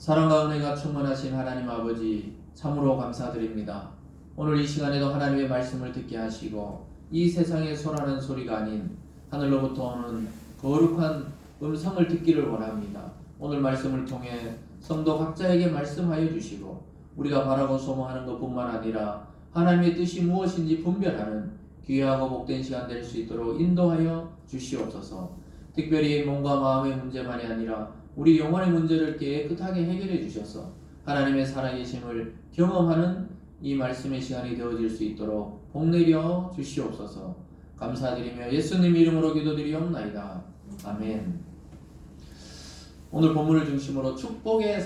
사랑과 은혜가 충만하신 하나님 아버지, 참으로 감사드립니다. 오늘 이 시간에도 하나님의 말씀을 듣게 하시고 이 세상에 소라는 소리가 아닌 하늘로부터 오는 거룩한 음성을 듣기를 원합니다. 오늘 말씀을 통해 성도 각자에게 말씀하여 주시고 우리가 바라고 소망하는 것뿐만 아니라 하나님의 뜻이 무엇인지 분별하는 귀하고 복된 시간 될 수 있도록 인도하여 주시옵소서. 특별히 몸과 마음의 문제만이 아니라 우리 영혼의 문제를 깨끗하게 해결해 주셔서 하나님의 살아계심을 경험하는 이 말씀의 시간이 되어질 수 있도록 복내려 주시옵소서. 감사드리며 예수님 이름으로 기도드리옵나이다. 아멘. 오늘 본문을 중심으로 축복의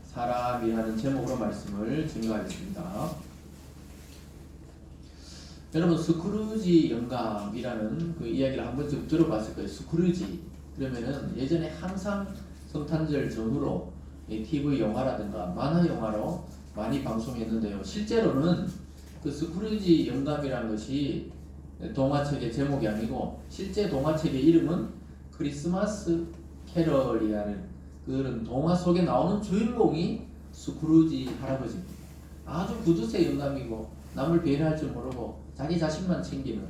사람이라는 제목으로 말씀을 증거하겠습니다. 여러분, 스크루지 영감이라는 그 이야기를 한 번쯤 들어봤을 거예요. 스크루지. 그러면은 예전에 항상 성탄절 전후로 TV 영화라든가 만화 영화로 많이 방송했는데요. 실제로는 그 스크루지 영감이라는 것이 동화책의 제목이 아니고 실제 동화책의 이름은 크리스마스 캐럴이라는 그런 동화 속에 나오는 주인공이 스크루지 할아버지입니다. 아주 구두쇠 영감이고 남을 배려할 줄 모르고 자기 자신만 챙기는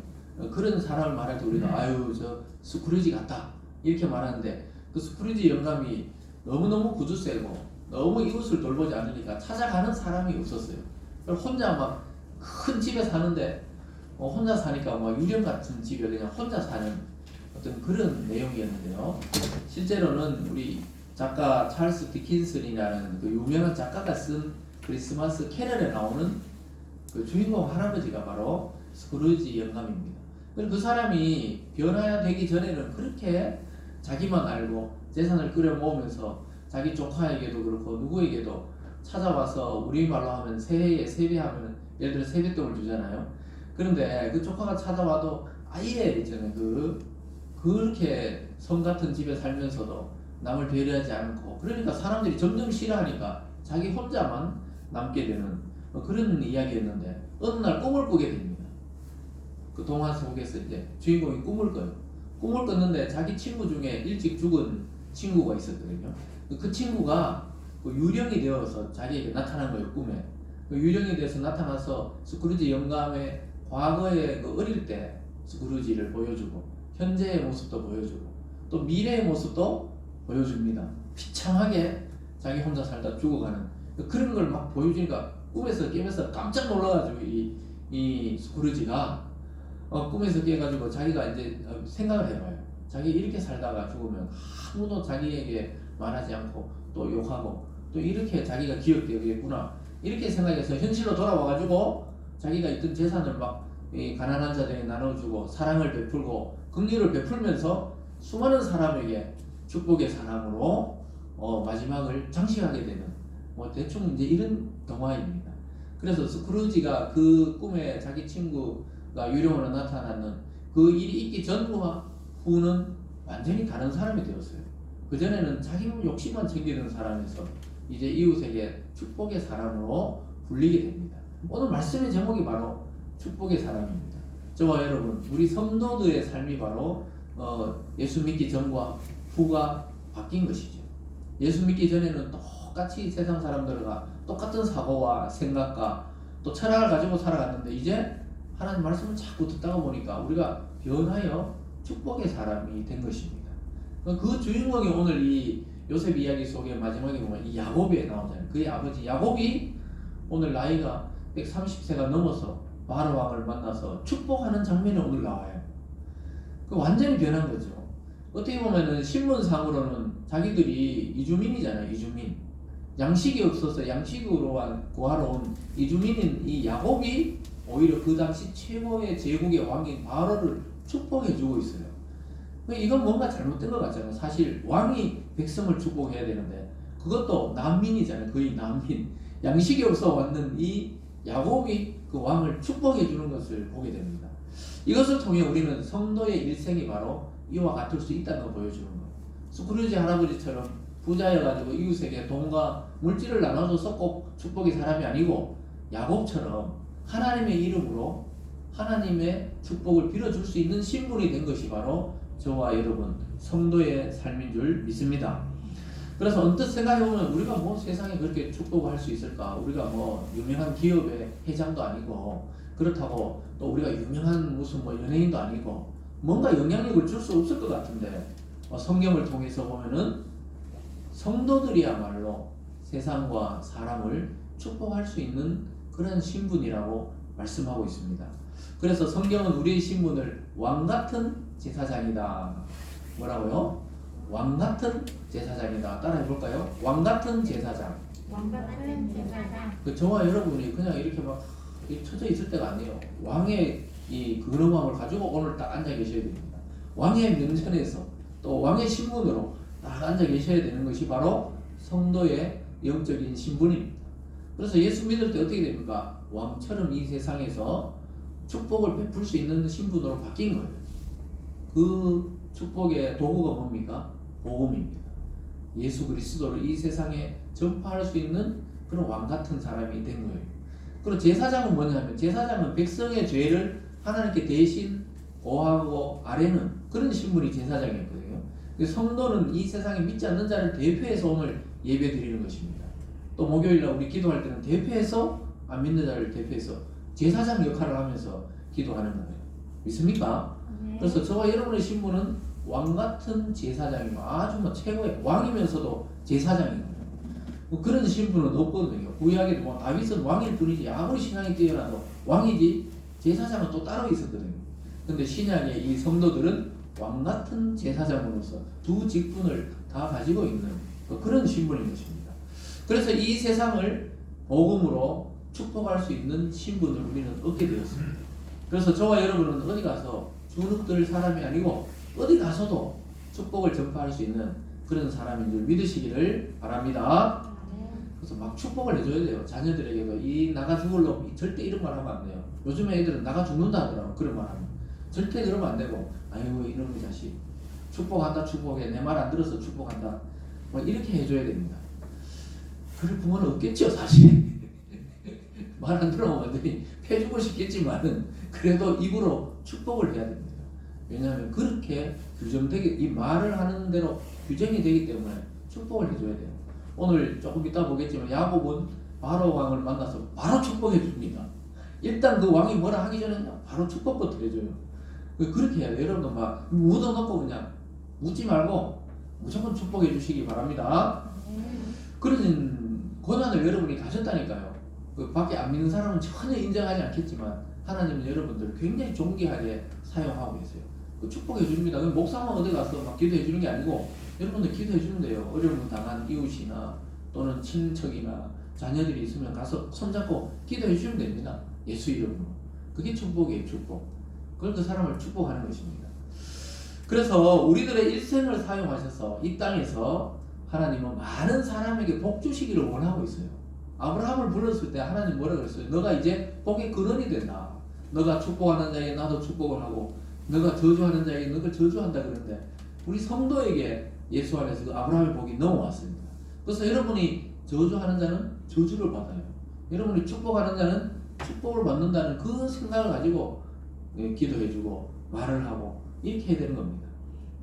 그런 사람을 말할 때 우리가 아유 저 스크루지 같다 이렇게 말하는데, 그 스크루지 영감이 너무너무 구두쇠고 너무 이웃을 돌보지 않으니까 찾아가는 사람이 없었어요. 혼자 막 큰 집에 사는데 혼자 사니까 막 유령 같은 집에 그냥 혼자 사는 어떤 그런 내용이었는데요. 실제로는 우리 작가 찰스 디킨슨이라는 그 유명한 작가가 쓴 크리스마스 캐럴에 나오는 그 주인공 할아버지가 바로 스크루지 영감입니다. 그 사람이 변화되기 전에는 그렇게 자기만 알고 재산을 끌어 모으면서 자기 조카에게도 그렇고 누구에게도 찾아와서 우리말로 하면 새해에 세배하면 예를 들어 세뱃돈을 주잖아요. 그런데 그 조카가 찾아와도 아예 있잖아요. 그렇게 성 같은 집에 살면서도 남을 배려하지 않고, 그러니까 사람들이 점점 싫어하니까 자기 혼자만 남게 되는 그런 이야기였는데, 어느 날 꿈을 꾸게 됩니다. 그 동화 속에서 이제 주인공이 꿈을 꿔요. 꿈을 꿨는데 자기 친구 중에 일찍 죽은 친구가 있었거든요. 그 친구가 유령이 되어서 자기에게 나타난 거예요, 꿈에. 유령이 되어서 나타나서 스크루지 영감의 과거의 어릴 때 스크루지를 보여주고 현재의 모습도 보여주고 또 미래의 모습도 보여줍니다. 비참하게 자기 혼자 살다 죽어가는 그런 걸 막 보여주니까 꿈에서 깨면서 깜짝 놀라가지고 이 스크루지가 꿈에서 깨가지고 자기가 이제 생각을 해봐요. 자기 이렇게 살다가 죽으면 아무도 자기에게 말하지 않고 또 욕하고 또 이렇게 자기가 기억되겠구나 이렇게 생각해서 현실로 돌아와가지고 자기가 있던 재산을 막 가난한 자들에게 나눠주고 사랑을 베풀고 긍휼을 베풀면서 수많은 사람에게 축복의 사람으로 마지막을 장식하게 되는 대충 이제 이런 동화입니다. 그래서 스크루지가 그 꿈에 자기 친구가 유령으로 나타나는 그 일이 있기 전과 후는 완전히 다른 사람이 되었어요. 그전에는 자기 욕심만 챙기는 사람에서 이제 이웃에게 축복의 사람으로 불리게 됩니다. 오늘 말씀의 제목이 바로 축복의 사람입니다. 저와 여러분, 우리 성도들의 삶이 바로 예수 믿기 전과 후가 바뀐 것이죠. 예수 믿기 전에는 똑같이 세상 사람들과 똑같은 사고와 생각과 또 철학을 가지고 살아갔는데, 이제 하나님 말씀을 자꾸 듣다가 보니까 우리가 변하여 축복의 사람이 된 것입니다. 그 주인공이 오늘 이 요셉 이야기 속에 마지막에 보면 이 야곱이 나오잖아요. 그의 아버지 야곱이 오늘 나이가 130세가 넘어서 바로 왕을 만나서 축복하는 장면이 오늘 나와요. 완전히 변한 거죠. 어떻게 보면은 신문상으로는 자기들이 이주민이잖아요. 이주민. 양식이 없어서 양식으로 구하러 온 이주민인 이 야곱이 오히려 그 당시 최고의 제국의 왕인 바로를 축복해주고 있어요. 이건 뭔가 잘못된 것 같잖아요. 사실 왕이 백성을 축복해야 되는데 그것도 난민이잖아요. 거의 난민. 양식이 없어 왔는 이 야곱이 그 왕을 축복해주는 것을 보게 됩니다. 이것을 통해 우리는 성도의 일생이 바로 이와 같을 수 있다는 걸 보여주는 거예요. 스크루지 할아버지처럼 부자여가지고 이웃에게 돈과 물질을 나눠줘서 꼭 축복의 사람이 아니고 야곱처럼 하나님의 이름으로 하나님의 축복을 빌어줄 수 있는 신분이 된 것이 바로 저와 여러분 성도의 삶인 줄 믿습니다. 그래서 언뜻 생각해보면 우리가 뭐 세상에 그렇게 축복을 할 수 있을까? 우리가 뭐 유명한 기업의 회장도 아니고 그렇다고 또 우리가 유명한 무슨 뭐 연예인도 아니고 뭔가 영향력을 줄 수 없을 것 같은데 성경을 통해서 보면은 성도들이야말로 세상과 사람을 축복할 수 있는 그런 신분이라고 말씀하고 있습니다. 그래서 성경은 우리의 신분을 왕같은 제사장이다. 뭐라고요? 왕같은 제사장이다. 따라해볼까요? 왕같은 제사장. 왕같은 제사장. 저와 여러분이 그냥 이렇게 막 처져 있을 때가 아니에요. 왕의 이 근엄함을 가지고 오늘 딱 앉아 계셔야 됩니다. 왕의 면전에서 또 왕의 신분으로 딱 앉아 계셔야 되는 것이 바로 성도의 영적인 신분입니다. 그래서 예수 믿을 때 어떻게 됩니까? 왕처럼 이 세상에서 축복을 베풀 수 있는 신분으로 바뀐 거예요. 그 축복의 도구가 뭡니까? 복음입니다. 예수 그리스도를 이 세상에 전파할 수 있는 그런 왕 같은 사람이 된 거예요. 그리고 제사장은 뭐냐면 제사장은 백성의 죄를 하나님께 대신 고하고 아뢰는 그런 신분이 제사장이었거든요. 성도는 이 세상에 믿지 않는 자를 대표해서 오늘 예배 드리는 것입니다. 또 목요일날 우리 기도할 때는 대표해서 안 믿는 자를 대표해서 제사장 역할을 하면서 기도하는 거예요. 믿습니까? 그래서 저와 여러분의 신분은 왕같은 제사장이고 아주 뭐 최고의 왕이면서도 제사장인 거예요. 뭐 그런 신분은 없거든요. 구약에도 뭐 다윗은 왕일 뿐이지 아무리 신앙이 뛰어나도 왕이지 제사장은 또 따로 있었거든요. 근데 신약의 이 성도들은 왕같은 제사장으로서 두 직분을 다 가지고 있는 그런 신분인 것입니다. 그래서 이 세상을 복음으로 축복할 수 있는 신분을 우리는 얻게 되었습니다. 그래서 저와 여러분은 어디 가서 주눅들 사람이 아니고 어디 가서도 축복을 전파할 수 있는 그런 사람인 줄 믿으시기를 바랍니다. 그래서 막 축복을 해줘야 돼요. 자녀들에게도 이 나가 죽을 놈 절대 이런 말 하면 안 돼요. 요즘에 애들은 나가 죽는다 하더라고. 그런 말 하면 절대 그러면 안 되고 아이고 이놈의 자식 축복한다 축복해 내 말 안 들어서 축복한다 뭐 이렇게 해줘야 됩니다. 그럴 부모는 없겠죠 사실. 말 안 들어오면 완전히 패주고 싶겠지만은 그래도 입으로 축복을 해야 됩니다. 왜냐하면 그렇게 규정되게 이 말을 하는 대로 규정이 되기 때문에 축복을 해줘야 돼요. 오늘 조금 이따 보겠지만 야곱은 바로 왕을 만나서 바로 축복해 줍니다. 일단 그 왕이 뭐라 하기 전에 바로 축복부터 해줘요. 그렇게 해야 돼요. 여러분도 막 묻어놓고 그냥 묻지 말고 무조건 축복해 주시기 바랍니다. 그런 고난을 여러분이 가졌다니까요. 그 밖에 안 믿는 사람은 전혀 인정하지 않겠지만 하나님은 여러분들을 굉장히 존귀하게 사용하고 계세요. 그 축복해 줍니다. 목사만 어디 가서 막 기도해 주는 게 아니고 여러분들 기도해 주면 돼요. 어려움을 당한 이웃이나 또는 친척이나 자녀들이 있으면 가서 손잡고 기도해 주시면 됩니다. 예수 이름으로. 그게 축복이에요. 축복. 그걸 그 사람을 축복하는 것입니다. 그래서 우리들의 일생을 사용하셔서 이 땅에서 하나님은 많은 사람에게 복 주시기를 원하고 있어요. 아브라함을 불렀을 때 하나님 뭐라 그랬어요? 너가 이제 복의 근원이 된다. 너가 축복하는 자에게 나도 축복을 하고 너가 저주하는 자에게 너를 저주한다 그러는데 우리 성도에게 예수 안에서 그 아브라함의 복이 넘어왔습니다. 그래서 여러분이 저주하는 자는 저주를 받아요. 여러분이 축복하는 자는 축복을 받는다는 그 생각을 가지고 기도해주고 말을 하고 이렇게 해야 되는 겁니다.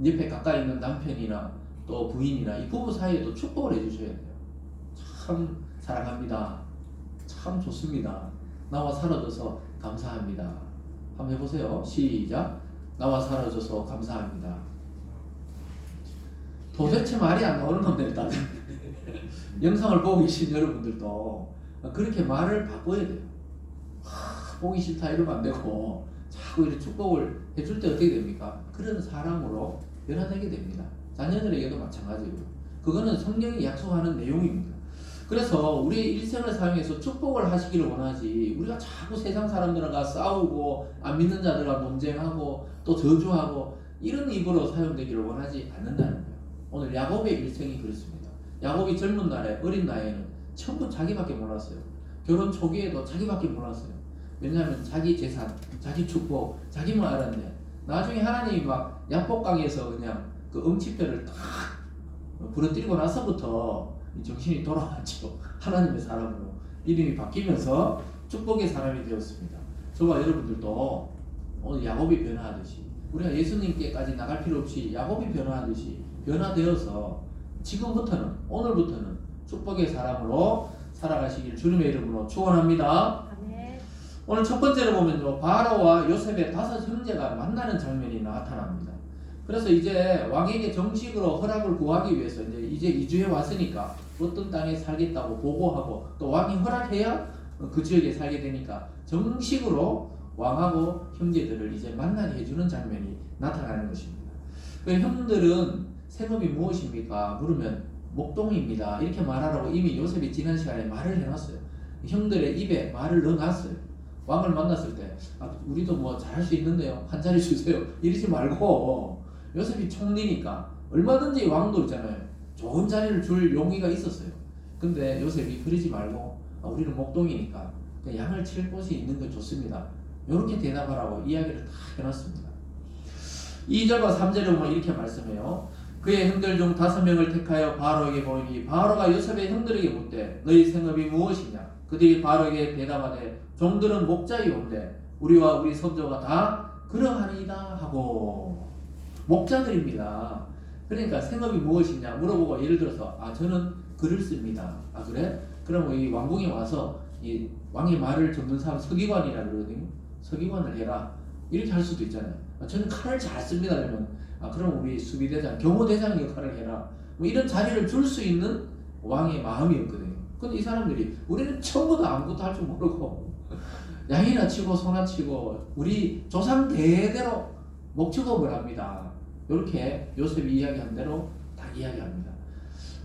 옆에 가까이 있는 남편이나 또 부인이나 이 부부 사이에도 축복을 해주셔야 돼요. 참 사랑합니다. 참 좋습니다. 나와 살아줘서 감사합니다. 한번 해보세요. 시작. 나와 살아줘서 감사합니다. 도대체 말이 안 나오는 건데 영상을 보고 계신 여러분들도 그렇게 말을 바꿔야 돼요. 보기 싫다 이러면 안 되고 자꾸 이렇게 축복을 해줄 때 어떻게 됩니까? 그런 사람으로 변화되게 됩니다. 자녀들에게도 마찬가지고요. 그거는 성경이 약속하는 내용입니다. 그래서 우리의 일생을 사용해서 축복을 하시기를 원하지 우리가 자꾸 세상 사람들과 싸우고 안 믿는 자들과 논쟁하고 또 저주하고 이런 입으로 사용되기를 원하지 않는다는 거예요. 오늘 야곱의 일생이 그렇습니다. 야곱이 젊은 날에 어린 나이에는 전부 자기밖에 몰랐어요. 결혼 초기에도 자기밖에 몰랐어요. 왜냐하면 자기 재산, 자기 축복, 자기만 알았는데 나중에 하나님이 막 야복강에서 그냥 그 엄치뼈를 딱 부러뜨리고 나서부터 정신이 돌아왔죠. 하나님의 사람으로 이름이 바뀌면서 축복의 사람이 되었습니다. 저와 여러분들도 오늘 야곱이 변화하듯이 우리가 예수님께까지 나갈 필요 없이 야곱이 변화하듯이 변화되어서 지금부터는 오늘부터는 축복의 사람으로 살아가시길 주님의 이름으로 축원합니다. 아멘. 오늘 첫 번째로 보면요, 바로와 요셉의 5 형제가 만나는 장면이 나타납니다. 그래서 이제 왕에게 정식으로 허락을 구하기 위해서 이제 이주해 왔으니까 어떤 땅에 살겠다고 보고하고 또 왕이 허락해야 그 지역에 살게 되니까 정식으로 왕하고 형제들을 이제 만나게 해주는 장면이 나타나는 것입니다. 그 형들은 생업이 무엇입니까? 물으면 목동입니다. 이렇게 말하라고 이미 요셉이 지난 시간에 말을 해놨어요. 형들의 입에 말을 넣어놨어요. 왕을 만났을 때 우리도 뭐 잘할 수 있는데요. 한 자리 주세요. 이러지 말고 요셉이 총리니까 얼마든지 왕도 있잖아요. 좋은 자리를 줄 용의가 있었어요. 근데 요셉이 그러지 말고 우리는 목동이니까 양을 칠 곳이 있는 게 좋습니다. 이렇게 대답하라고 이야기를 다 해놨습니다. 2절과 3절에 보면 이렇게 말씀해요. 그의 형들 중 5명을 택하여 바로에게 보이니 바로가 요셉의 형들에게 묻되 너희 생업이 무엇이냐? 그들이 바로에게 대답하되 종들은 목자이온데 우리와 우리 선조가 다 그러하니이다 하고. 목자들입니다. 그러니까 생업이 무엇이냐 물어보고 예를 들어서 저는 글을 씁니다. 그래? 그러면 이 왕궁에 와서 이 왕의 말을 듣는 사람 서기관이라 그러거든요. 서기관을 해라. 이렇게 할 수도 있잖아요. 저는 칼을 잘 씁니다. 그러면 그럼 우리 수비대장, 경호대장 역할을 해라. 뭐 이런 자리를 줄 수 있는 왕의 마음이었거든요. 근데 이 사람들이 우리는 전부 다 아무것도 할 줄 모르고 양이나 치고 소나 치고 우리 조상 대대로 목축업을 합니다. 이렇게 요셉이 이야기한 대로 다 이야기합니다.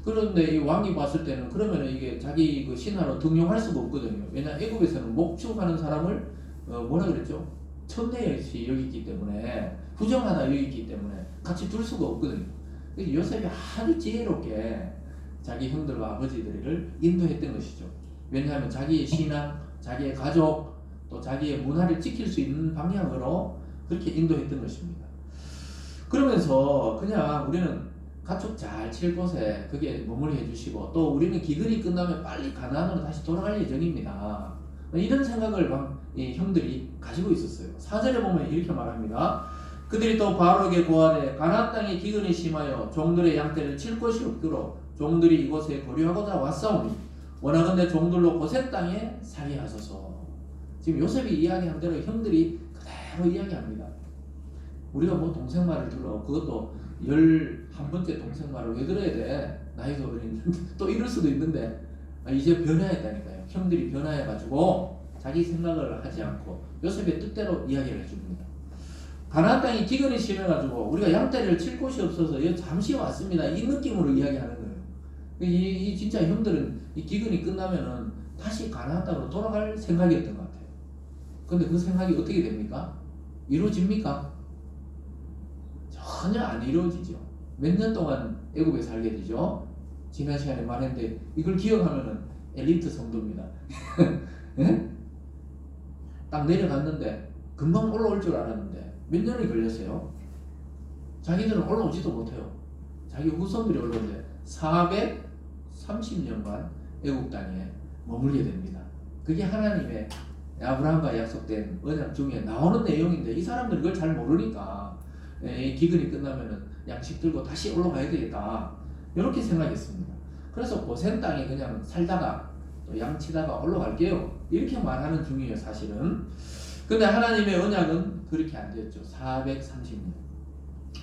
그런데 이 왕이 봤을 때는 그러면 이게 자기 그 신하로 등용할 수가 없거든요. 왜냐 애굽에서는 목축하는 사람을 뭐라 그랬죠? 천대여시 여기기 때문에 부정하다 여기기 때문에 같이 둘 수가 없거든요. 그래서 요셉이 아주 지혜롭게 자기 형들과 아버지들을 인도했던 것이죠. 왜냐하면 자기의 신앙, 자기의 가족, 또 자기의 문화를 지킬 수 있는 방향으로 그렇게 인도했던 것입니다. 그러면서 그냥 우리는 가축 잘 칠 곳에 그게 머물게 해주시고 또 우리는 기근이 끝나면 빨리 가나안으로 다시 돌아갈 예정입니다. 이런 생각을 이 형들이 가지고 있었어요. 4절에 보면 이렇게 말합니다. 그들이 또 바로에게 고하되 가나안 땅에 기근이 심하여 종들의 양떼를 칠 곳이 없도록 종들이 이곳에 거류하고자 왔사오니 원하건대 종들로 고센 땅에 살게 하소서. 지금 요셉이 이야기한 대로 형들이 그대로 이야기합니다. 우리가 뭐 동생 말을 들어 그것도 11번째 동생 말을 왜 들어야 돼? 나이도 어린데 또 이럴 수도 있는데 이제 변화했다니까요. 형들이 변화해가지고 자기 생각을 하지 않고 요셉의 뜻대로 이야기를 해줍니다. 가나안 땅이 기근이 심해가지고 우리가 양떼를 칠 곳이 없어서 여기 잠시 왔습니다. 이 느낌으로 이야기하는 거예요. 이 진짜 형들은 이 기근이 끝나면은 다시 가나안 땅으로 돌아갈 생각이었던 것 같아요. 근데 그 생각이 어떻게 됩니까? 이루어집니까? 전혀 안 이루어지죠. 몇 년 동안 애굽에 살게 되죠. 지난 시간에 말했는데 이걸 기억하면은 엘리트 성도입니다. 예? 딱 내려갔는데 금방 올라올 줄 알았는데 몇 년이 걸렸어요. 자기들은 올라오지도 못해요. 자기 후손들이 올라오는데 430년간 애국 땅에 머물게 됩니다. 그게 하나님의 아브라함과 약속된 언약 중에 나오는 내용인데 이 사람들이 그걸 잘 모르니까 기근이 끝나면은 양식 들고 다시 올라가야 되겠다 이렇게 생각했습니다. 그래서 고센 땅에 그냥 살다가 또 양치다가 올라갈게요 이렇게 말하는 중이에요 사실은. 근데 하나님의 언약은 그렇게 안 되었죠. 430년.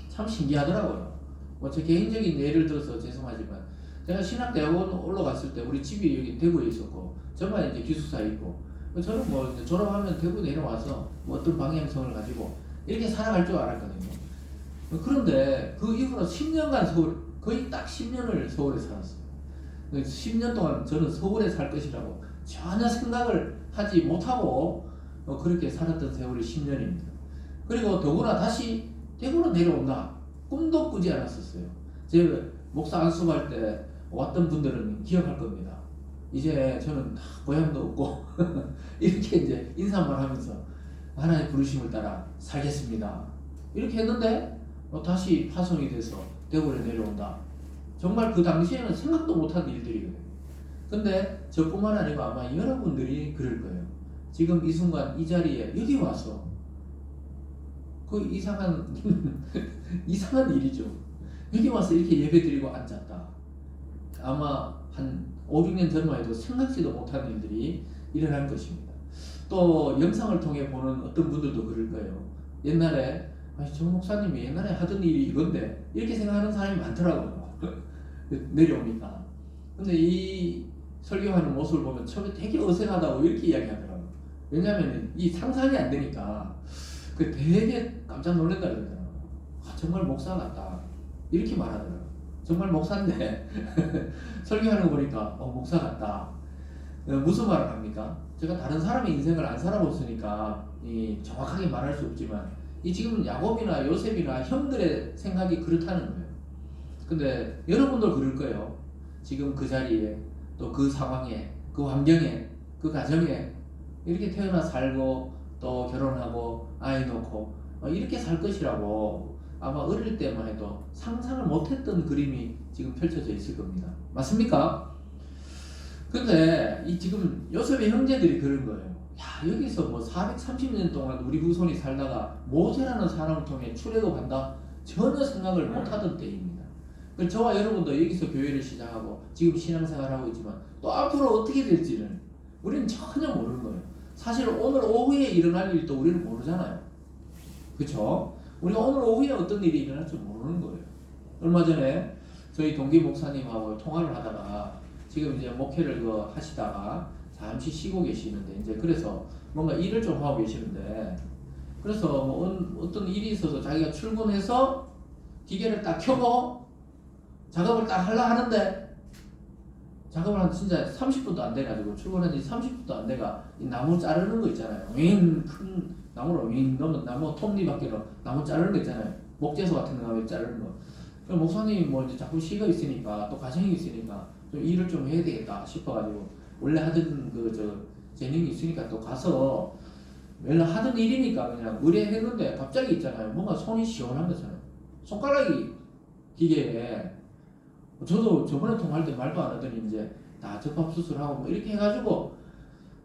참 신기하더라고요. 뭐 제 개인적인 예를 들어서 죄송하지만 제가 신학대학원 올라갔을 때 우리 집이 여기 대구에 있었고 저만 이제 기숙사에 있고 저는 뭐 이제 졸업하면 대구 내려와서 뭐 어떤 방향성을 가지고 이렇게 살아갈 줄 알았거든요. 그런데 그 이후로 10년간 거의 딱 10년을 서울에 살았어요. 10년 동안 저는 서울에 살 것이라고 전혀 생각을 하지 못하고 그렇게 살았던 세월이 10년입니다. 그리고 더구나 다시 대구로 내려온다. 꿈도 꾸지 않았었어요. 제가 목사 안수할 때 왔던 분들은 기억할 겁니다. 이제 저는 다 고향도 없고 이렇게 이제 인사만 하면서 하나님의 부르심을 따라 살겠습니다. 이렇게 했는데 다시 파송이 돼서 대구에 내려온다. 정말 그 당시에는 생각도 못한 일들이거든요. 근데 저뿐만 아니고 아마 여러분들이 그럴 거예요. 지금 이 순간 이 자리에 여기 와서 그 이상한 이상한 일이죠. 여기 와서 이렇게 예배드리고 앉았다. 아마 한 5, 6년 전만 해도 생각지도 못한 일들이 일어날 것입니다. 또 영상을 통해 보는 어떤 분들도 그럴 거예요. 옛날에 아니, 정 목사님이 옛날에 하던 일이 이건데 이렇게 생각하는 사람이 많더라고요. 내려오니까. 근데 이 설교하는 모습을 보면 처음에 되게 어색하다고 이렇게 이야기하더라고요. 왜냐하면 이 상상이 안 되니까 그 되게 깜짝 놀랐다 그러더라고요. 아, 정말 목사 같다 이렇게 말하더라고요. 정말 목사인데 설교하는 거 보니까 목사 같다. 무슨 말을 합니까? 제가 다른 사람의 인생을 안 살아봤으니까 정확하게 말할 수 없지만 이 지금 야곱이나 요셉이나 형들의 생각이 그렇다는 거예요. 근데 여러분도 그럴 거예요. 지금 그 자리에 또 그 상황에 그 환경에 그 가정에 이렇게 태어나 살고 또 결혼하고 아이 놓고 이렇게 살 것이라고 아마 어릴 때만 해도 상상을 못했던 그림이 지금 펼쳐져 있을 겁니다. 맞습니까? 근데 이 지금 요셉의 형제들이 그런 거예요. 야, 여기서 뭐 430년 동안 우리 후손이 살다가 모세라는 사람을 통해 출애굽한다? 전혀 생각을 못하던 때입니다. 그래서 저와 여러분도 여기서 교회를 시작하고 지금 신앙생활하고 있지만 또 앞으로 어떻게 될지는 우리는 전혀 모르는 거예요. 사실 오늘 오후에 일어날 일도 우리는 모르잖아요. 그렇죠? 우리가 오늘 오후에 어떤 일이 일어날지 모르는 거예요. 얼마 전에 저희 동기 목사님하고 통화를 하다가 지금 이제 목회를 하시다가 잠시 쉬고 계시는데 이제 그래서 뭔가 일을 좀 하고 계시는데 그래서 뭐 어떤 일이 있어서 자기가 출근해서 기계를 딱 켜고 작업을 딱 하려 하는데 작업을 한 진짜 30분도 안 돼가지고 출근한 지 30분도 안 돼가 이 나무 자르는 거 있잖아요. 큰 나무로 너무 나무 톱니바퀴로 나무 자르는 거 있잖아요. 목재소 같은 거 자르는 거. 그럼 목사님이 뭐 이제 자꾸 시가 있으니까 또 가정이 있으니까 좀 일을 좀 해야 되겠다 싶어가지고 원래 하던 재능이 있으니까 또 가서 원래 하던 일이니까 그냥 의뢰했는데 갑자기 있잖아요. 뭔가 손이 시원한 거잖아요. 손가락이 기계에 저도 저번에 통화할 때 말도 안 하더니 이제 다 접합 수술하고 뭐 이렇게 해가지고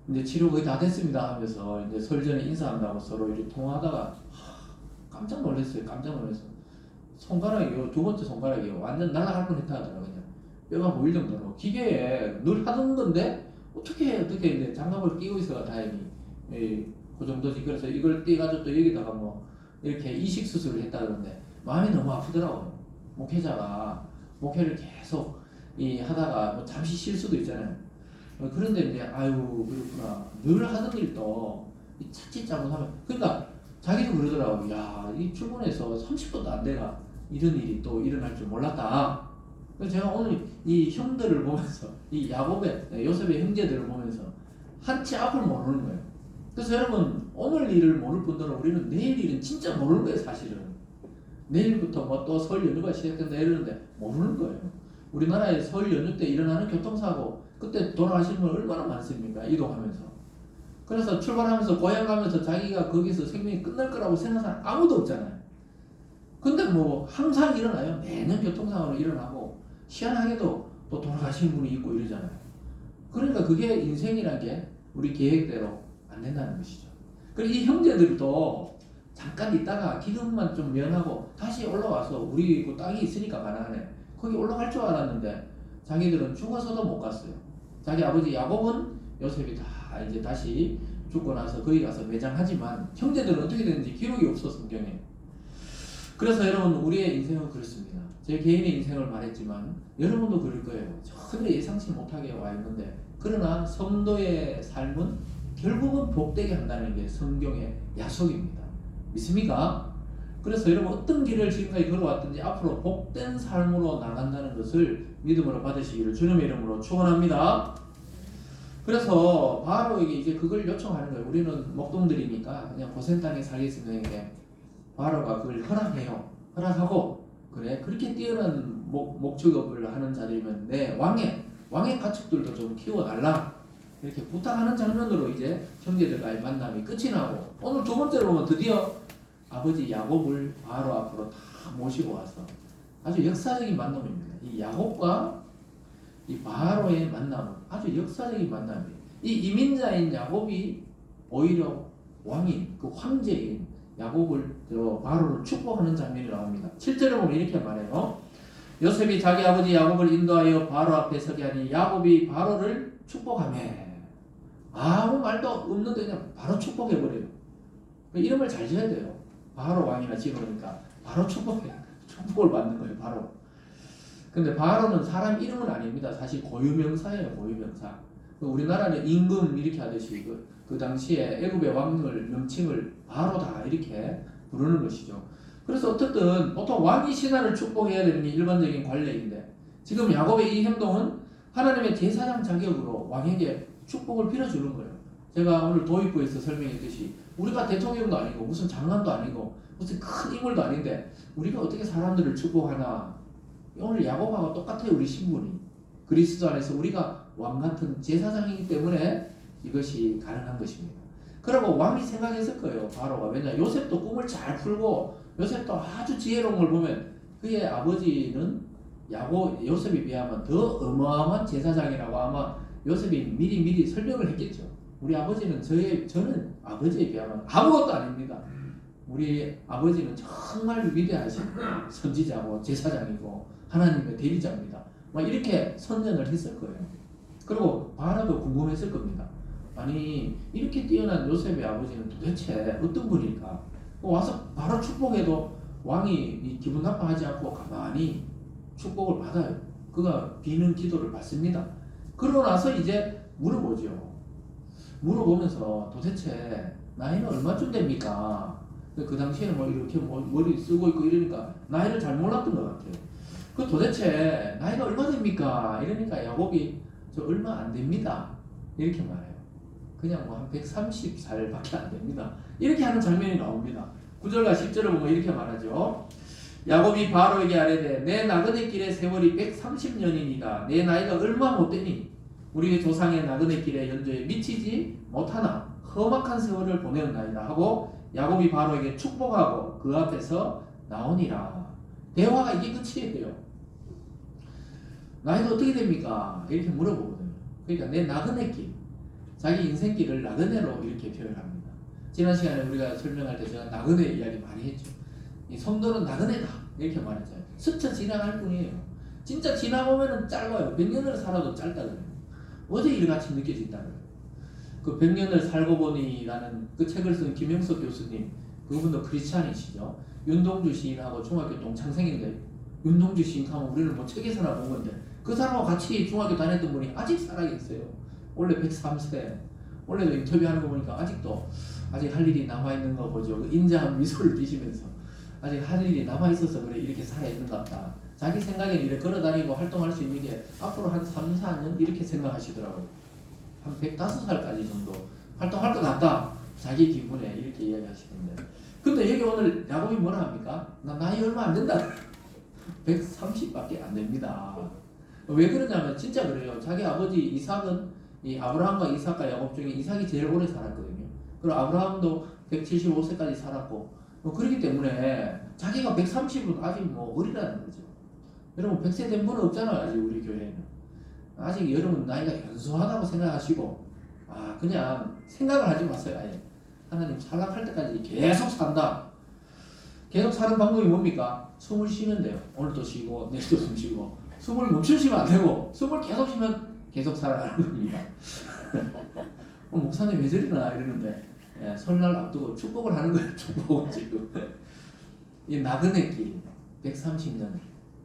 이제 치료 거의 다 됐습니다 하면서 이제 설 전에 인사한다고 서로 이렇게 통화하다가 깜짝 놀랐어요. 깜짝 놀랐어요. 손가락이요, 두 번째 손가락이요, 완전 날아갈 뻔했다 하더라고요. 그냥 뼈가 보일 정도로 기계에 늘 하던 건데 어떻게 이제 장갑을 끼고 있어가 다행히 그 정도지. 그래서 이걸 떼가지고 또 여기다가 뭐 이렇게 이식 수술을 했다 그러는데 마음이 너무 아프더라고요. 목회자가 목회를 계속 하다가 뭐 잠시 쉴 수도 있잖아요. 그런데 이제 아유 그렇구나. 늘 하던 일도 차츰 잘못하면 그러니까 자기도 그러더라고. 야, 이 출근해서 30분도 안 돼가 이런 일이 또 일어날 줄 몰랐다. 그래서 제가 오늘 이 형들을 보면서 이 야곱의 요셉의 형제들을 보면서 한치 앞을 모르는 거예요. 그래서 여러분 오늘 일을 모를 뿐더러 우리는 내일 일은 진짜 모르는 거예요. 사실은 내일부터 뭐 또 설 연휴가 시작된다 이러는데 모르는 거예요. 우리나라에 설 연휴 때 일어나는 교통사고 그때 돌아가시는 분 얼마나 많습니까? 이동하면서. 그래서 출발하면서 고향 가면서 자기가 거기서 생명이 끝날 거라고 생각하는 사람 아무도 없잖아요. 근데 뭐 항상 일어나요. 매년 교통사고로 일어나고 희한하게도 또 돌아가시는 분이 있고 이러잖아요. 그러니까 그게 인생이란 게 우리 계획대로 안 된다는 것이죠. 그리고 이 형제들도 잠깐 있다가 기름만 좀 면하고 다시 올라와서 우리 그 땅이 있으니까 가나안에 거기 올라갈 줄 알았는데 자기들은 죽어서도 못 갔어요. 자기 아버지 야곱은 요셉이 다 이제 다시 죽고 나서 거기 가서 매장하지만 형제들은 어떻게 됐는지 기록이 없어 성경에. 그래서 여러분 우리의 인생은 그렇습니다. 제 개인의 인생을 말했지만 여러분도 그럴 거예요. 전혀 예상치 못하게 와 있는데 그러나 성도의 삶은 결국은 복되게 한다는 게 성경의 약속입니다. 믿습니까? 그래서 여러분 어떤 길을 지금까지 걸어왔든지 앞으로 복된 삶으로 나간다는 것을 믿음으로 받으시기를 주님의 이름으로 축원합니다. 그래서 바로에게 이제 그걸 요청하는 거예요. 우리는 목동들이니까 그냥 고센 땅에 살겠습니다. 바로가 그걸 허락해요. 허락하고 그래 그렇게 뛰어난 목축업을 하는 자들이면 내 왕의 가축들도 좀 키워달라 이렇게 부탁하는 장면으로 이제 형제들과의 만남이 끝이 나고 오늘 두 번째로 보면 드디어 아버지 야곱을 바로 앞으로 다 모시고 와서 아주 역사적인 만남입니다. 이 야곱과 이 바로의 만남은 아주 역사적인 만남이에요. 이 이민자인 야곱이 오히려 왕인 그 황제인 야곱을 바로를 축복하는 장면이 나옵니다. 7절에 보면 이렇게 말해요. 요셉이 자기 아버지 야곱을 인도하여 바로 앞에 서게 하니 야곱이 바로를 축복하며 아무 말도 없는데 그냥 바로 축복해버려요. 이름을 잘 지어야 돼요. 바로 왕이나 지으니까 바로 축복을 받는 거예요. 바로. 근데 바로는 사람 이름은 아닙니다. 사실 고유명사예요. 고유명사. 우리나라는 임금 이렇게 하듯이 그 당시에 애굽의 왕을 명칭을 바로다 이렇게 부르는 것이죠. 그래서 어쨌든 보통 왕이 신하를 축복해야 되는 게 일반적인 관례인데 지금 야곱의 이 행동은 하나님의 제사장 자격으로 왕에게 축복을 빌어주는 거예요. 제가 오늘 도입부에서 설명했듯이 우리가 대통령도 아니고 무슨 장관도 아니고 무슨 큰 인물도 아닌데 우리가 어떻게 사람들을 축복하나. 오늘 야곱하고 똑같아요. 우리 신분이 그리스도 안에서 우리가 왕같은 제사장이기 때문에 이것이 가능한 것입니다. 그리고 왕이 생각했을 거예요. 바로가. 왜냐 요셉도 꿈을 잘 풀고 요셉도 아주 지혜로운 걸 보면 그의 아버지는 요셉에 비하면 더 어마어마한 제사장이라고 아마 요셉이 미리 설명을 했겠죠. 우리 아버지는 저는 아버지에 비하면 아무것도 아닙니다. 우리 아버지는 정말 위대하신 선지자고 제사장이고 하나님의 대리자입니다. 막 이렇게 선전을 했을 거예요. 그리고 바로도 궁금했을 겁니다. 아니 이렇게 뛰어난 요셉의 아버지는 도대체 어떤 분일까? 와서 바로 축복해도 왕이 기분 나빠하지 않고 가만히 축복을 받아요. 그가 비는 기도를 받습니다. 그러고 나서 이제 물어보죠. 물어보면서 도대체 나이는 얼마쯤 됩니까? 그 당시에는 뭐 이렇게 머리 쓰고 있고 이러니까 나이를 잘 몰랐던 것 같아요. 그 도대체 나이가 얼마 됩니까? 이러니까 야곱이 저 얼마 안 됩니다. 이렇게 말해요. 그냥 뭐 한 130살밖에 안 됩니다. 이렇게 하는 장면이 나옵니다. 9절과 10절을 보면 이렇게 말하죠. 야곱이 바로에게 아뢰되 내 나그네 길의 세월이 130년이니라 내 나이가 얼마 못되니 우리 조상의 나그네 길의 연조에 미치지 못하나 험악한 세월을 보내었나이다 하고 야곱이 바로에게 축복하고 그 앞에서 나오니라. 대화가 이게 끝이에요. 나이가 어떻게 됩니까? 이렇게 물어보거든요. 그러니까 내 나그네 길, 자기 인생길을 나그네로 이렇게 표현합니다. 지난 시간에 우리가 설명할 때 제가 나그네 이야기 많이 했죠. 이 성도는 나그네다 이렇게 말했잖아요. 스쳐 지나갈 뿐이에요. 진짜 지나보면은 짧아요. 100년을 살아도 짧다 그래요. 어제 일같이 느껴진다 그래요. 그 100년을 살고 보니라는 그 책을 쓴 김영석 교수님, 그분도 크리스찬이시죠. 윤동주 시인하고 중학교 동창생인데 윤동주 시인 하면 우리는 뭐 책에서나 본 건데 그 사람하고 같이 중학교 다녔던 분이 아직 살아계세요. 원래 103세. 원래도 인터뷰하는 거 보니까 아직 할 일이 남아있는 거 보죠. 그 인자한 미소를 띠시면서 아직 할 일이 남아있어서 그래 이렇게 살아있는 것 같다. 자기 생각에는 이렇게 걸어다니고 활동할 수 있는 게 앞으로 한 3, 4년 이렇게 생각하시더라고요. 한 105살까지 정도 활동할 것 같다. 자기 기분에 이렇게 이야기하시는데 근데 여기 오늘 야곱이 뭐라 합니까? 나 나이 얼마 안 된다. 130밖에 안 됩니다. 왜 그러냐면 진짜 그래요. 자기 아버지 이삭은 이 아브라함과 이삭과 야곱 중에 이삭이 제일 오래 살았거든요. 그리고 아브라함도 175세까지 살았고 그렇기 때문에 자기가 130은 아직 뭐 어리다는 거죠. 여러분 100세 된 분은 없잖아요. 아직 우리 교회에는. 아직 여러분 나이가 연소하다고 생각하시고 그냥 생각을 하지 마세요. 아예. 하나님 살락할 때까지 계속 산다. 계속 사는 방법이 뭡니까? 숨을 쉬면 돼요. 오늘도 쉬고 내일도 숨 쉬고 숨을 멈추시면 안 되고 숨을 계속 쉬면 계속 살아가는 겁니다. 목사님 왜 저리나 이러는데 설날 앞두고 축복을 하는 거예요. 축복을 지금. 이 나그네 길 130년.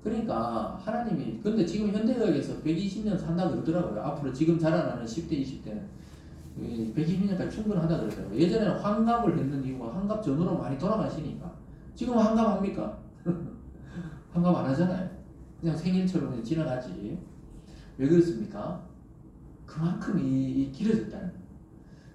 그러니까 하나님이 근데 지금 현대의학에서 120년 산다고 그러더라고요. 앞으로 지금 자라나는 10대 20대는 120년까지 충분하다 그러더라고요. 예전에는 환갑을 했는 이유가 환갑 전으로 많이 돌아가시니까 지금 환갑 합니까? 환갑 안 하잖아요. 그냥 생일처럼 그냥 지나가지. 왜 그렇습니까? 그만큼 이 길어졌다는 거예요.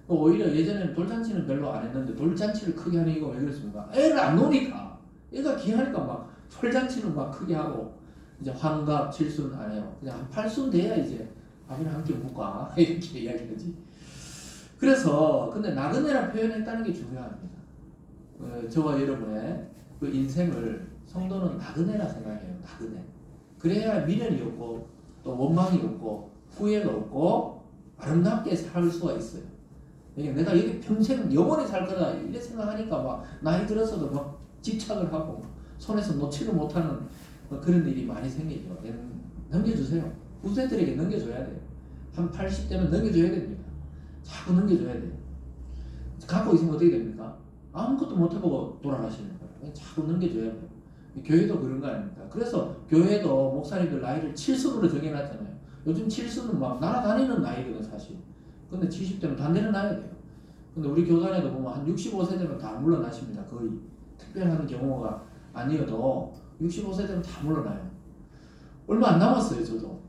오히려 예전에는 돌잔치는 별로 안 했는데 돌잔치를 크게 하는 이유가 왜 그렇습니까? 애를 안 노니까. 애가 귀하니까 막 설잔치는 막 크게 하고 이제 환갑, 칠순 안 해요. 그냥 한 8순 돼야 이제 밥이랑 함께 먹고 이렇게 이야기하지. 그래서 근데 나그네라 표현했다는 게 중요합니다. 저와 여러분의 그 인생을 성도는 나그네라 생각해요. 나그네. 그래야 미련이 없고 또 원망이 없고 후회가 없고 아름답게 살 수가 있어요. 내가 여기 평생 영원히 살 거다 이렇게 생각하니까 막 나이 들어서도 막 집착을 하고 손에서 놓지를 못하는 그런 일이 많이 생기죠. 넘겨주세요. 후세들에게 넘겨줘야 돼요. 한 80대면 넘겨줘야 됩니다. 자꾸 넘겨줘야 돼요. 갖고 있으면 어떻게 됩니까? 아무것도 못해보고 돌아가시는 거예요. 자꾸 넘겨줘야 돼요. 교회도 그런 거 아닙니까? 그래서 교회도 목사님들 나이를 7순으로 정해놨잖아요. 요즘 7순은 막 날아다니는 나이거든 사실. 근데 70대는 다 내려놔야 돼요. 근데 우리 교단에도 보면 한 65세 되면 다 물러나십니다. 거의 특별한 경우가 아니어도 65세 되면 다 물러나요. 얼마 안 남았어요 저도.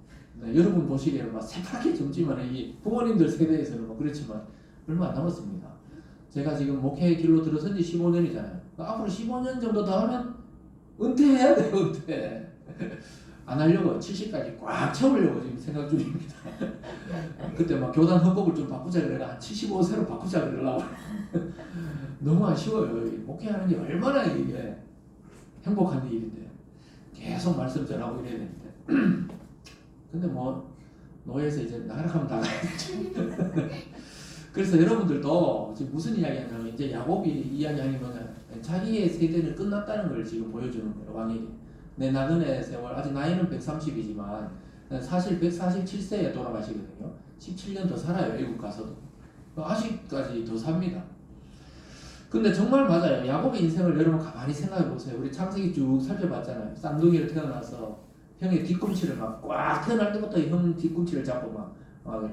네, 여러분 보시기에는 막 새파랗게 젊지만 이 부모님들 세대에서는 뭐 그렇지만 얼마 안 남았습니다. 제가 지금 목회의 길로 들어선 지 15년이잖아요. 앞으로 15년 정도 더 하면 은퇴해야 돼요. 은퇴. 안 하려고 70까지 꽉 채우려고 지금 생각 중입니다. 그때 막 교단 헌법을 좀 바꾸자 그래가 한 75세로 바꾸자 그러려고. 너무 아쉬워요. 목회하는 게 얼마나 이게 행복한 일인데 계속 말씀 전하고 이래야 되는데. 근데 뭐 노예에서 이제 나가라면 나가야죠. 그래서 여러분들도 지금 무슨 이야기하냐면 이제 야곱이 이야기하는 거는 자기의 세대는 끝났다는 걸 지금 보여주는 거예요. 왕이 내 나그네 세월 아직 나이는 130이지만 사실 147세에 돌아가시거든요. 17년 더 살아요. 외국 가서도 아직까지 더 삽니다. 근데 정말 맞아요. 야곱의 인생을 여러분 가만히 생각해 보세요. 우리 창세기 쭉 살펴봤잖아요. 쌍둥이로 태어나서 형의 뒤꿈치를 막 꽉 태어날 때부터 형 뒤꿈치를 잡고 막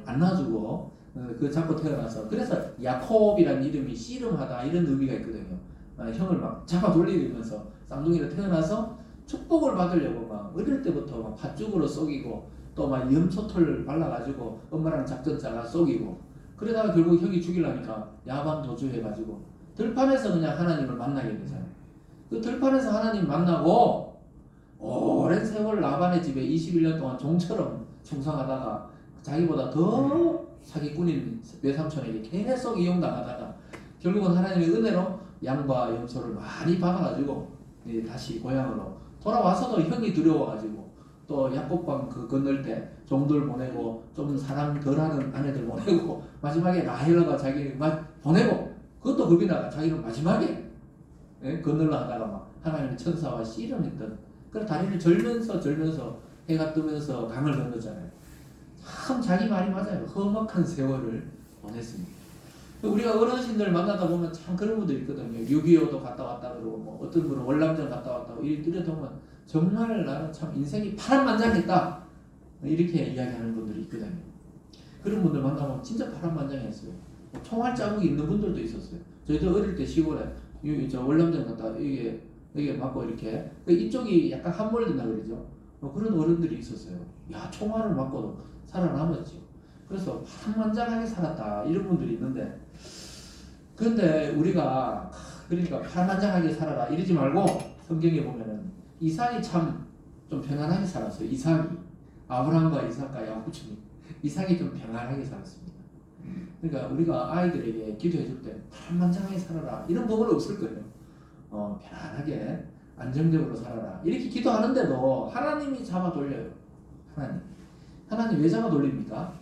안 놔주고 그 잡고 태어나서 그래서 야콥이라는 이름이 씨름하다 이런 의미가 있거든요. 형을 막 잡아 돌리면서 쌍둥이로 태어나서 축복을 받으려고 막 어릴 때부터 막 팥죽으로 속이고 또 막 염소털 발라가지고 엄마랑 작전 짜가 속이고 그러다가 결국 형이 죽이려니까 야반 도주해가지고 들판에서 그냥 하나님을 만나게 되잖아요. 그 들판에서 하나님 만나고 오랜 세월 라반의 집에 21년 동안 종처럼 충성하다가 자기보다 더 사기꾼인 외삼촌에게 계속 이용당하다가 결국은 하나님의 은혜로 양과 염소를 많이 받아가지고 다시 고향으로 돌아와서도 형이 두려워가지고 또 야곱방 그 건널 때 종들 보내고 좀 사람 덜하는 아내들 보내고 마지막에 라헬라가 자기를 막 보내고 그것도 겁이 나가 자기는 마지막에 건널라 하다가 막 하나님의 천사와 씨름했던 그 다리를 절면서 해가 뜨면서 강을 건넜잖아요. 참 자기 말이 맞아요. 험악한 세월을 보냈습니다. 우리가 어르신들 만나다 보면 참 그런 분들 있거든요. 6.25도 갔다 왔다 그러고 뭐 어떤 분은 월남전 갔다 왔다고 이래 보면 정말 나는 참 인생이 파란만장했다 이렇게 이야기하는 분들이 있거든요. 그런 분들 만나면 진짜 파란만장했어요. 총알 자국이 있는 분들도 있었어요. 저희도 어릴 때 시골에 저 월남전 갔다 이게 맞고 이렇게 이쪽이 약간 함몰된다 그러죠. 그런 어른들이 있었어요. 야 총알을 맞고도 살아남았죠. 그래서 파란만장하게 살았다 이런 분들이 있는데 그런데 우리가 그러니까 파란만장하게 살아라 이러지 말고 성경에 보면은 이삭이 참 좀 편안하게 살았어요. 이삭이 아브라함과 이삭과 야곱처럼 이삭이 좀 편안하게 살았습니다. 그러니까 우리가 아이들에게 기도해 줄 때 파란만장하게 살아라 이런 법은 없을 거예요. 편안하게 안정적으로 살아라 이렇게 기도하는데도 하나님이 잡아 돌려요. 하나님 왜 잡아 돌립니까?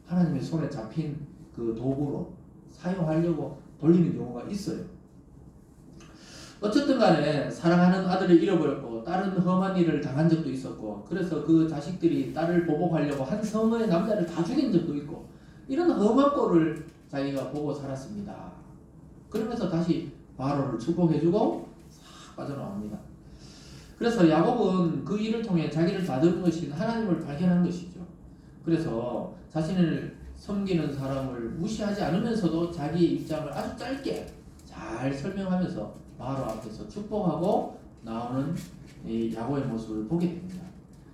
하나님의 손에 잡힌 그 도구로 사용하려고 돌리는 경우가 있어요. 어쨌든 간에 사랑하는 아들을 잃어버렸고 딸은 험한 일을 당한 적도 있었고 그래서 그 자식들이 딸을 보복하려고 한 성의 남자를 다 죽인 적도 있고 이런 험한 꼴을 자기가 보고 살았습니다. 그러면서 다시 바로를 축복해주고 싹 빠져나옵니다. 그래서 야곱은 그 일을 통해 자기를 다듬은 것인 하나님을 발견한 것이죠. 그래서 자신을 섬기는 사람을 무시하지 않으면서도 자기 입장을 아주 짧게 잘 설명하면서 바로 앞에서 축복하고 나오는 이 야곱의 모습을 보게 됩니다.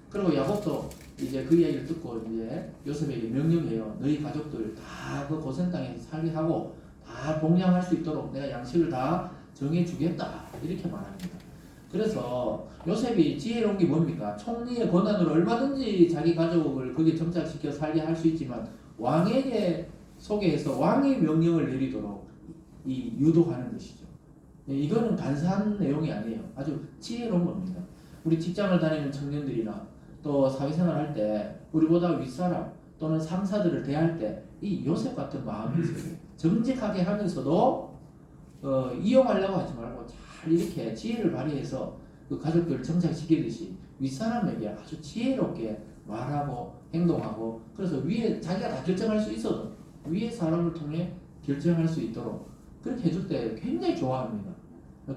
그리고 야곱도 이제 그 이야기를 듣고 이제 요셉에게 명령해요. 너희 가족들 다 그 고센 땅에서 살게 하고 다 봉양할 수 있도록 내가 양식을 다 정해주겠다 이렇게 말합니다. 그래서 요셉이 지혜로운 게 뭡니까? 총리의 권한으로 얼마든지 자기 가족을 거기에 정착시켜 살게 할 수 있지만 왕에게 소개해서 왕의 명령을 내리도록 이 유도하는 것이죠. 이거는 간사한 내용이 아니에요. 아주 지혜로운 겁니다. 우리 직장을 다니는 청년들이나 또 사회생활 할 때 우리보다 윗사람 또는 상사들을 대할 때 이 요셉 같은 마음이 있어요. 정직하게 하면서도 이용하려고 하지 말고 잘 이렇게 지혜를 발휘해서 그 가족들을 정착시키듯이 윗사람에게 아주 지혜롭게 말하고 행동하고, 그래서 위에 자기가 다 결정할 수 있어도 위에 사람을 통해 결정할 수 있도록 그렇게 해줄 때 굉장히 좋아합니다.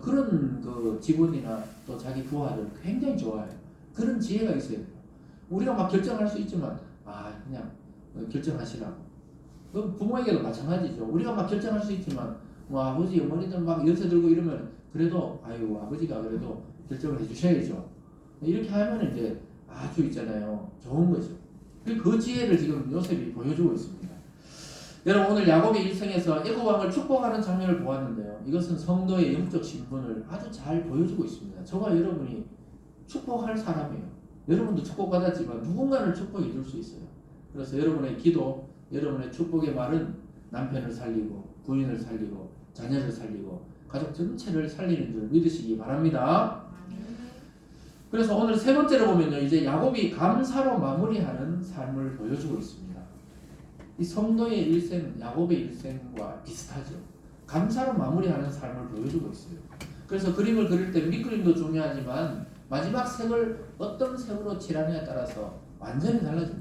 그런 그 직원이나 또 자기 부하들 굉장히 좋아해요. 그런 지혜가 있어요. 우리가 막 결정할 수 있지만 그냥 결정하시라고. 그 부모에게도 마찬가지죠. 우리가 막 결정할 수 있지만 뭐 아버지 어머니들 막 연세 들고 이러면 그래도 아버지가 그래도 결정을 해주셔야죠. 이렇게 하면 이제 아주 있잖아요, 좋은 거죠. 그 지혜를 지금 요셉이 보여주고 있습니다. 여러분, 오늘 야곱의 일생에서 애굽 왕을 축복하는 장면을 보았는데요, 이것은 성도의 영적 신분을 아주 잘 보여주고 있습니다. 저와 여러분이 축복할 사람이에요. 여러분도 축복받았지만 누군가를 축복해 줄 수 있어요. 그래서 여러분의 기도, 여러분의 축복의 말은 남편을 살리고 부인을 살리고 자녀를 살리고 가족 전체를 살리는 줄 믿으시기 바랍니다. 그래서 오늘 세 번째로 보면요, 이제 야곱이 감사로 마무리하는 삶을 보여주고 있습니다. 이 성도의 일생, 야곱의 일생과 비슷하죠. 감사로 마무리하는 삶을 보여주고 있어요. 그래서 그림을 그릴 때 밑그림도 중요하지만 마지막 색을 어떤 색으로 칠하느냐에 따라서 완전히 달라집니다.